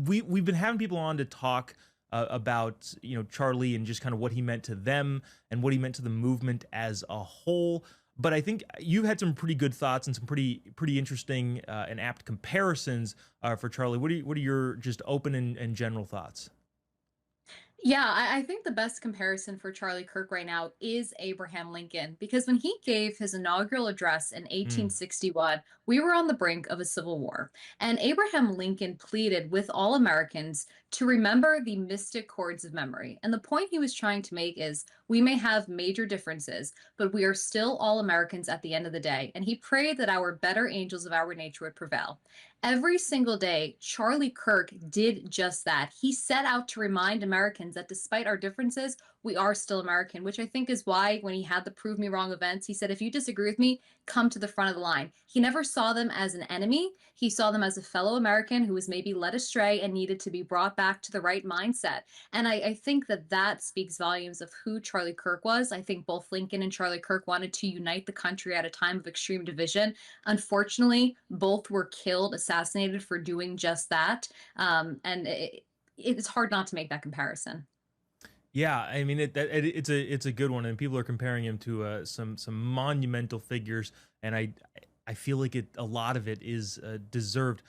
we've been having people on to talk about Charlie and just kind of what he meant to them and what he meant to the movement as a whole. But I think you've had some pretty good thoughts and some pretty interesting and apt comparisons for Charlie. What are your just open and general thoughts? Yeah, I think the best comparison for Charlie Kirk right now is Abraham Lincoln because when he gave his inaugural address in Mm, 1861, we were on the brink of a civil war. And Abraham Lincoln pleaded with all Americans to remember the mystic chords of memory. And the point he was trying to make is we may have major differences, but we are still all Americans at the end of the day. And he prayed that our better angels of our nature would prevail. Every single day, Charlie Kirk did just that. He set out to remind Americans that despite our differences, we are still American, which I think is why when he had the Prove Me Wrong events, he said, if you disagree with me, come to the front of the line. He never saw them as an enemy. He saw them as a fellow American who was maybe led astray and needed to be brought back to the right mindset. And I think that that speaks volumes of who Charlie Kirk was. I think both Lincoln and Charlie Kirk wanted to unite the country at a time of extreme division. Unfortunately, both were killed, assassinated for doing just that. It's hard not to make that comparison. yeah, I mean it's a good one, and people are comparing him to some monumental figures, and I feel like a lot of it is deserved.